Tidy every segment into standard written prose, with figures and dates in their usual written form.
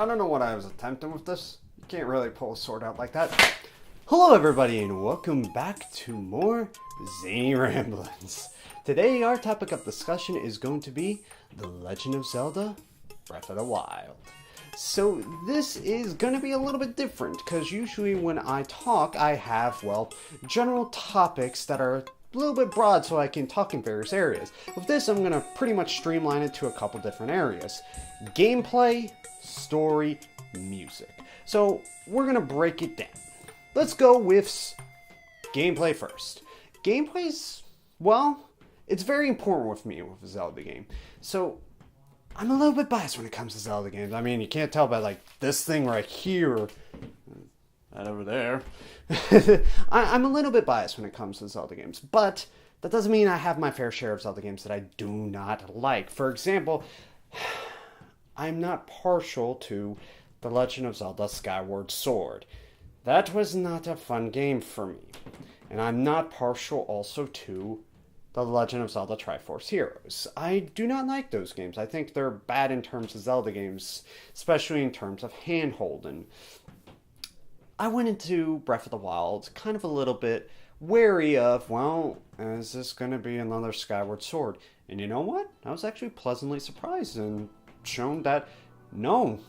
I don't know what I was attempting with this. You can't really pull a sword out like that. Hello everybody and welcome back to more Zaney Ramblings. Today our topic of discussion is going to be The Legend of Zelda Breath of the Wild. So this is going to be a little bit different because usually when I talk I have, well, general topics that are a little bit broad so I can talk in various areas. With this I'm going to pretty much streamline it to a couple different areas. Gameplay, story, music. So we're going to break it down. Let's go with gameplay first. Gameplay's, well, it's very important with me with a Zelda game. So I'm a little bit biased when it comes to Zelda games. I mean, you can't tell by like this thing right here, that over there. I'm a little bit biased when it comes to Zelda games, but that doesn't mean I have my fair share of Zelda games that I do not like. For example, I'm not partial to The Legend of Zelda Skyward Sword. That was not a fun game for me. And I'm not partial also to The Legend of Zelda Triforce Heroes. I do not like those games. I think they're bad in terms of Zelda games, especially in terms of hand-holding. I went into Breath of the Wild kind of a little bit wary of, well, is this going to be another Skyward Sword? And you know what? I was actually pleasantly surprised and shown that, no,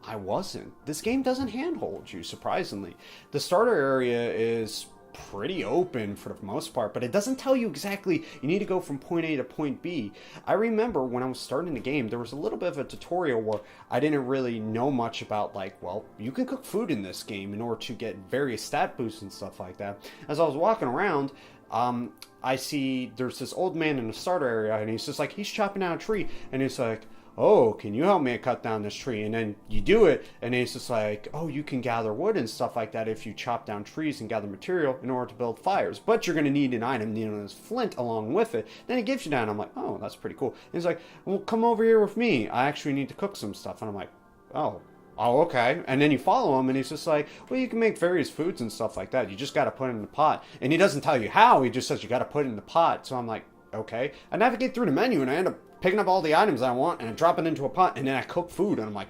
I wasn't. This game doesn't handhold you, surprisingly. The starter area is pretty open for the most part, but it doesn't tell you exactly you need to go from point A to point B. I remember when I was starting the game, there was a little bit of a tutorial where I didn't really know much about, like, well, you can cook food in this game in order to get various stat boosts and stuff like that. As I was walking around, I see there's this old man in the starter area, and he's just like, he's chopping down a tree, and he's like, oh, can you help me cut down this tree? And then you do it, and it's just like, oh, you can gather wood and stuff like that if you chop down trees and gather material in order to build fires. But you're going to need an item, this flint along with it. Then it gives you that, and I'm like, oh, that's pretty cool. And he's like, well, come over here with me. I actually need to cook some stuff. And I'm like, oh, okay. And then you follow him, and he's just like, well, you can make various foods and stuff like that. You just got to put it in the pot. And he doesn't tell you how. He just says you got to put it in the pot. So I'm like, okay. I navigate through the menu, and I end up picking up all the items I want and drop it into a pot, and then I cook food, and I'm like,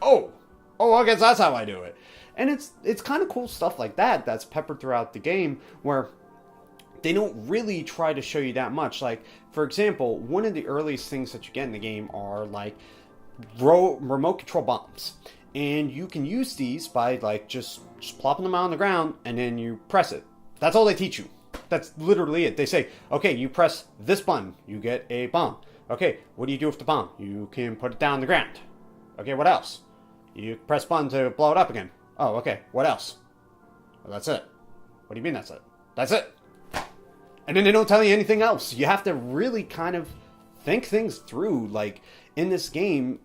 oh, I guess that's how I do it. And it's kind of cool stuff like that that's peppered throughout the game where they don't really try to show you that much. Like, for example, one of the earliest things that you get in the game are like remote control bombs. And you can use these by like just plopping them out on the ground and then you press it. That's all they teach you. That's literally it. They say, okay, you press this button, you get a bomb. Okay, what do you do with the bomb? You can put it down on the ground. Okay, what else? You press button to blow it up again. Oh, okay, what else? Well, that's it. What do you mean that's it? That's it. And then they don't tell you anything else. You have to really kind of think things through. Like, in this game,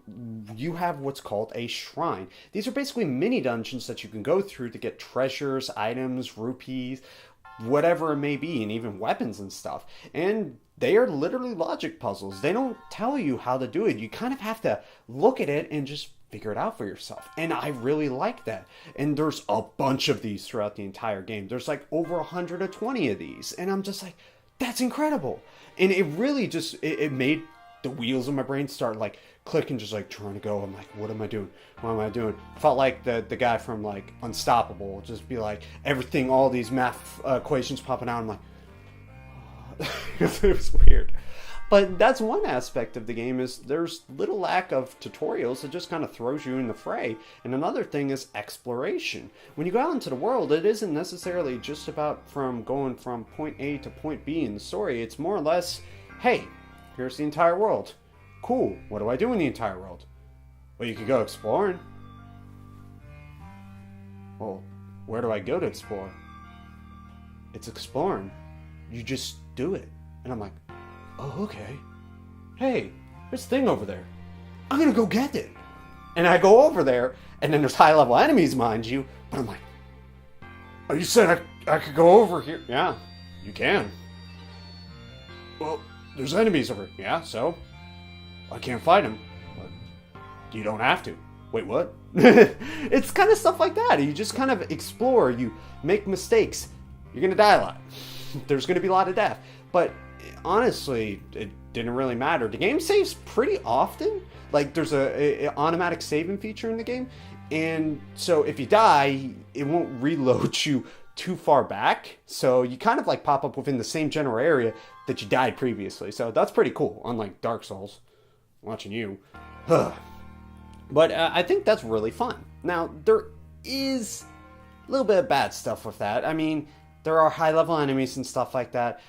you have what's called a shrine. These are basically mini dungeons that you can go through to get treasures, items, rupees, whatever it may be, and even weapons and stuff. And they are literally logic puzzles. They don't tell you how to do it. You kind of have to look at it and just figure it out for yourself. And I really like that. And there's a bunch of these throughout the entire game. There's like over 120 of these. And I'm just like, that's incredible. And it really just, it made the wheels of my brain start like clicking, just like trying to go. I'm like, what am I doing? What am I doing? Felt like the guy from like Unstoppable, just be like everything, all these math equations popping out. I'm like, it was weird. But that's one aspect of the game, is there's little lack of tutorials. It just kind of throws you in the fray. And another thing is exploration. When you go out into the world, it isn't necessarily just about going from point A to point B in the story. It's more or less, hey, here's the entire world. Cool, what do I do in the entire world? Well, you could go exploring. Well, where do I go to explore? It's exploring. You just do it. And I'm like, oh, okay. Hey, there's a thing over there. I'm gonna go get it. And I go over there, and then there's high-level enemies, mind you, but I'm like, oh, you said I could go over here? Yeah, you can. Well, there's enemies over here. Yeah, so? I can't fight them. But you don't have to. Wait, what? It's kind of stuff like that. You just kind of explore. You make mistakes. You're gonna die a lot. There's gonna be a lot of death. But honestly, it didn't really matter. The game saves pretty often. Like, there's a automatic saving feature in the game. And so if you die, it won't reload you too far back. So you kind of like pop up within the same general area that you died previously. So that's pretty cool, unlike Dark Souls. Watching you. But I think that's really fun. Now, there is a little bit of bad stuff with that. I mean, there are high-level enemies and stuff like that.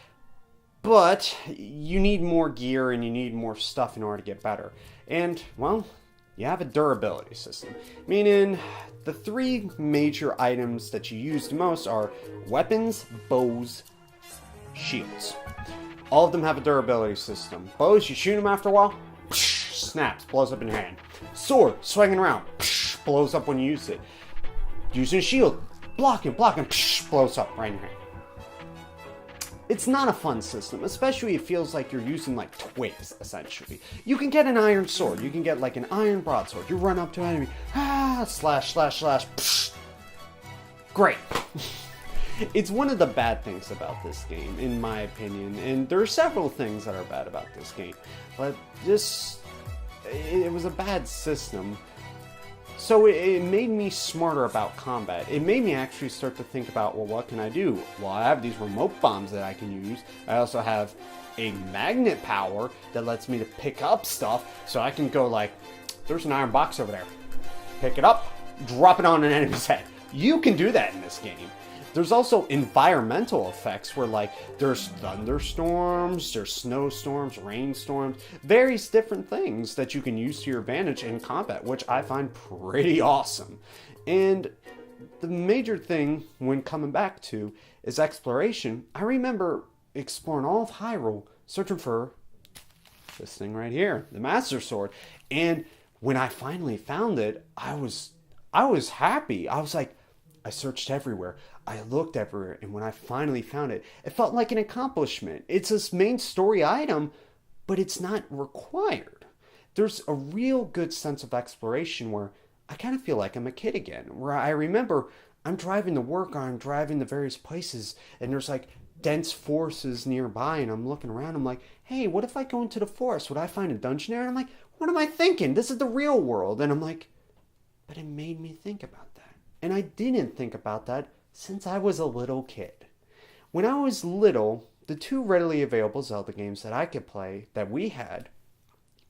But you need more gear and you need more stuff in order to get better. And, well, you have a durability system. Meaning, the three major items that you use the most are weapons, bows, shields. All of them have a durability system. Bows, you shoot them after a while, snaps, blows up in your hand. Sword, swinging around, blows up when you use it. Using a shield, blocking, blows up right in your hand. It's not a fun system, especially it feels like you're using like twigs, essentially. You can get an iron sword, you can get like an iron broadsword, you run up to an enemy, slash, great. It's one of the bad things about this game, in my opinion, and there are several things that are bad about this game, but it was a bad system. So it made me smarter about combat. It made me actually start to think about, well, what can I do? Well, I have these remote bombs that I can use. I also have a magnet power that lets me to pick up stuff. So I can go like, there's an iron box over there. Pick it up, drop it on an enemy's head. You can do that in this game. There's also environmental effects where like there's thunderstorms, there's snowstorms, rainstorms, various different things that you can use to your advantage in combat, which I find pretty awesome. And the major thing when coming back to is exploration. I remember exploring all of Hyrule, searching for this thing right here, the Master Sword. And when I finally found it, I was happy. I was like, I searched everywhere. I looked everywhere, and when I finally found it, it felt like an accomplishment. It's a main story item, but it's not required. There's a real good sense of exploration where I kind of feel like I'm a kid again, where I remember I'm driving to work or I'm driving to various places, and there's like dense forests nearby, and I'm looking around, I'm like, hey, what if I go into the forest? Would I find a dungeon there? And I'm like, what am I thinking? This is the real world. And I'm like, but it made me think about that. And I didn't think about that since I was a little kid. When I was little, the two readily available Zelda games that I could play, that we had,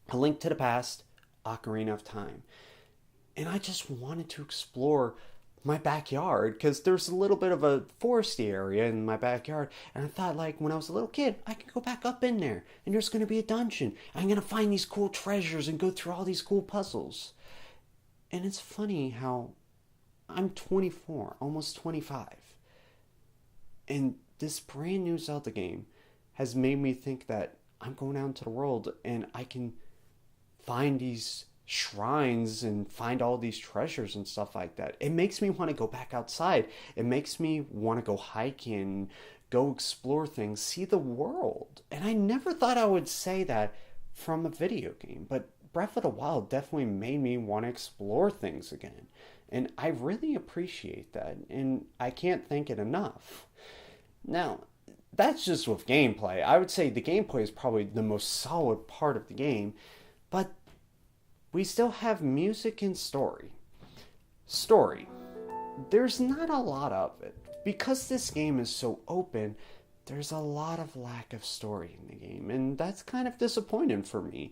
A Link to the Past, Ocarina of Time. And I just wanted to explore my backyard, because there's a little bit of a foresty area in my backyard, and I thought, like, when I was a little kid, I could go back up in there, and there's going to be a dungeon. I'm going to find these cool treasures and go through all these cool puzzles. And it's funny how I'm 24, almost 25. And this brand new Zelda game has made me think that I'm going out into the world and I can find these shrines and find all these treasures and stuff like that. It makes me want to go back outside. It makes me want to go hiking, go explore things, see the world. And I never thought I would say that from a video game, but Breath of the Wild definitely made me want to explore things again. And I really appreciate that, and I can't thank it enough. Now, that's just with gameplay. I would say the gameplay is probably the most solid part of the game, but we still have music and story. Story. There's not a lot of it. Because this game is so open, there's a lot of lack of story in the game, and that's kind of disappointing for me.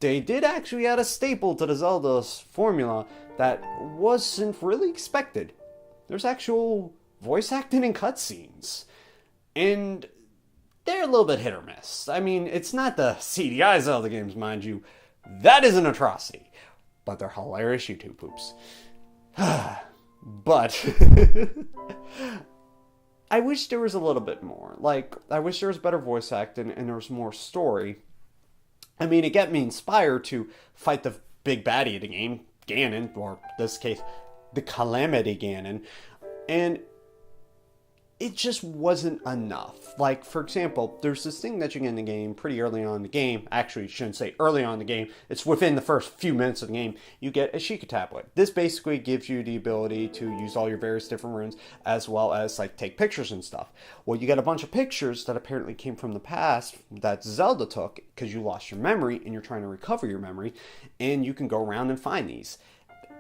They did actually add a staple to the Zelda's formula that wasn't really expected. There's actual voice acting and cutscenes. And they're a little bit hit or miss. I mean, it's not the CDI Zelda games, mind you. That is an atrocity. But they're hilarious YouTube poops. But I wish there was a little bit more. Like, I wish there was better voice acting and there was more story. I mean, it got me inspired to fight the big baddie of the game, Ganon, or in this case, the Calamity Ganon. And it just wasn't enough. Like, for example, there's this thing that you get in the game pretty early on in the game. Actually, you shouldn't say early on in the game. It's within the first few minutes of the game. You get a Sheikah tablet. This basically gives you the ability to use all your various different runes, as well as, like, take pictures and stuff. Well, you get a bunch of pictures that apparently came from the past that Zelda took because you lost your memory and you're trying to recover your memory, and you can go around and find these.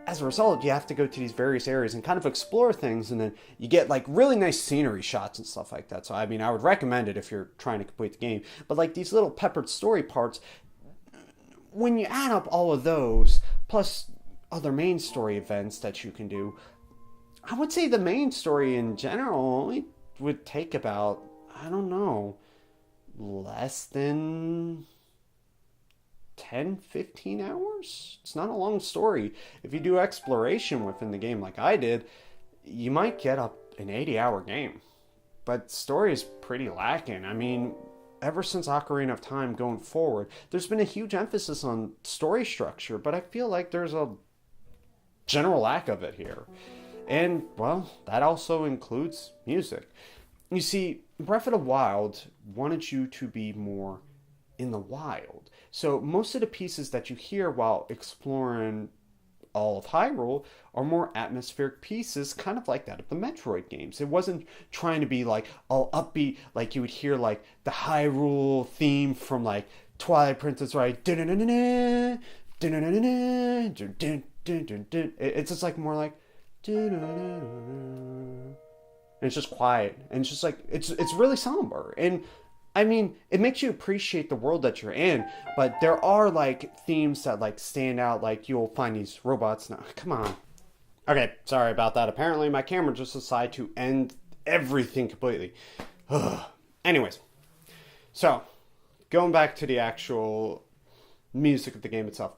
As a result, you have to go to these various areas and kind of explore things, and then you get like really nice scenery shots and stuff like that. So I mean, I would recommend it if you're trying to complete the game. But like these little peppered story parts, when you add up all of those plus other main story events that you can do, I would say the main story in general only would take about, I don't know, less than 10-15 hours. It's not a long story. If you do exploration within the game like I did, you might get up an 80-hour game. But story is pretty lacking. I mean, ever since Ocarina of Time going forward, there's been a huge emphasis on story structure, but I feel like there's a general lack of it here. And, well, that also includes music. You see, Breath of the Wild wanted you to be more in the wild. So most of the pieces that you hear while exploring all of Hyrule are more atmospheric pieces, kind of like that of the Metroid games. It wasn't trying to be like all upbeat, like you would hear like the Hyrule theme from like Twilight Princess, right? It's just like more like, and it's just quiet, and it's just like it's really somber. And I mean, it makes you appreciate the world that you're in, but there are, like, themes that, like, stand out, like, you'll find these robots. Now, come on. Okay, sorry about that. Apparently, my camera just decided to end everything completely. Anyways, so, going back to the actual music of the game itself.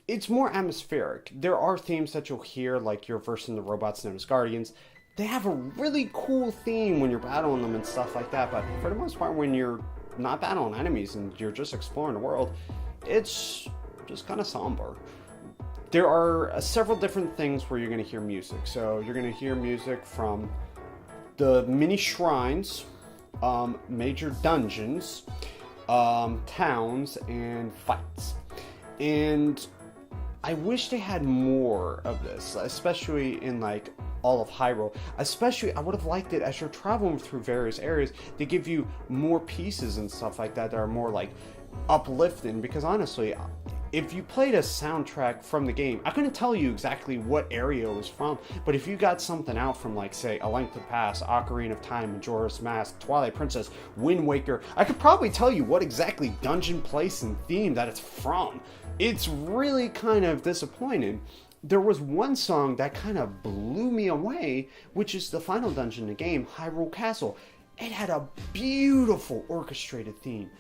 It's more atmospheric. There are themes that you'll hear, like you're versing the robots known as Guardians. They have a really cool theme when you're battling them and stuff like that, but for the most part, when you're not battling enemies and you're just exploring the world, it's just kind of somber. There are several different things where you're going to hear music. So you're going to hear music from the mini shrines, major dungeons, towns, and fights. And I wish they had more of this, especially in like all of Hyrule. Especially, I would have liked it as you're traveling through various areas to give you more pieces and stuff like that are more like uplifting, because honestly, if you played a soundtrack from the game, I couldn't tell you exactly what area it was from, but if you got something out from like, say, A Link to the Past, Ocarina of Time, Majora's Mask, Twilight Princess, Wind Waker, I could probably tell you what exactly dungeon, place, and theme that it's from. It's really kind of disappointing. There was one song that kind of blew me away, which is the final dungeon in the game, Hyrule Castle. It had a beautiful orchestrated theme,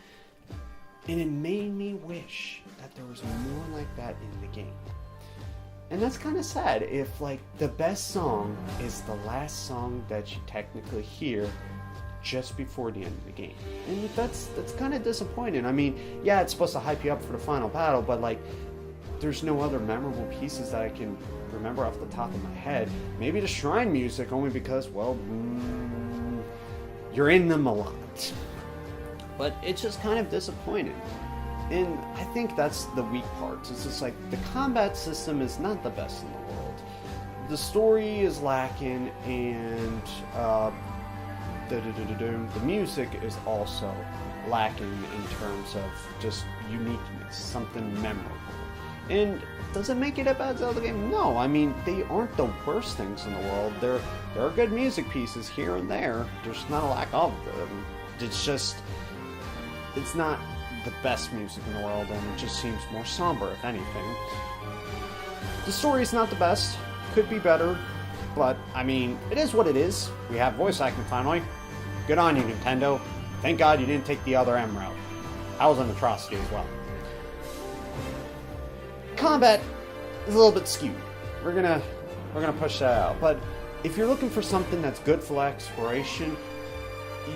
and it made me wish that there was more like that in the game. And that's kind of sad if like the best song is the last song that you technically hear just before the end of the game. And that's kind of disappointing. I mean, yeah, it's supposed to hype you up for the final battle, but like there's no other memorable pieces that I can remember off the top of my head. Maybe the shrine music, only because, well, you're in them a lot. But it's just kind of disappointing. And I think that's the weak parts. It's just like the combat system is not the best in the world. The story is lacking, and the music is also lacking in terms of just uniqueness, something memorable. And does it make it a bad Zelda game? No, I mean, they aren't the worst things in the world. There are good music pieces here and there. There's not a lack of them. It's just, it's not the best music in the world, and it just seems more somber, if anything. The story's not the best. Could be better. But, I mean, it is what it is. We have voice acting finally. Good on you, Nintendo. Thank God you didn't take the other M route. That was an atrocity as well. Combat is a little bit skewed. We're gonna push that out. But if you're looking for something that's good for exploration,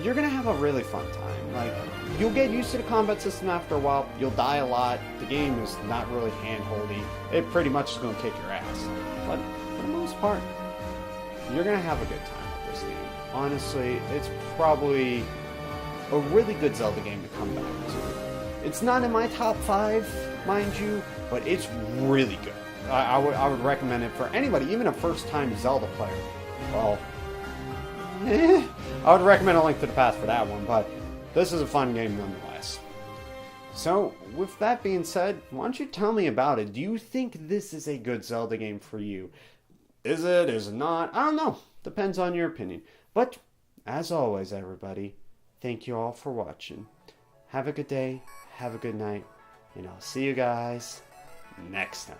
you're gonna have a really fun time. Like, you'll get used to the combat system after a while. You'll die a lot. The game is not really hand-holdy. It pretty much is gonna kick your ass. But for the most part, you're gonna have a good time with this game. honestly, it's probably a really good Zelda game to come back to. It's not in my top 5, mind you, but it's really good. I would recommend it for anybody, even a first-time Zelda player. Well, I would recommend A Link to the Past for that one, but this is a fun game nonetheless. So, with that being said, why don't you tell me about it? Do you think this is a good Zelda game for you? Is it? Is it not? I don't know. Depends on your opinion. But, as always, everybody, thank you all for watching. Have a good day, have a good night, and I'll see you guys next time.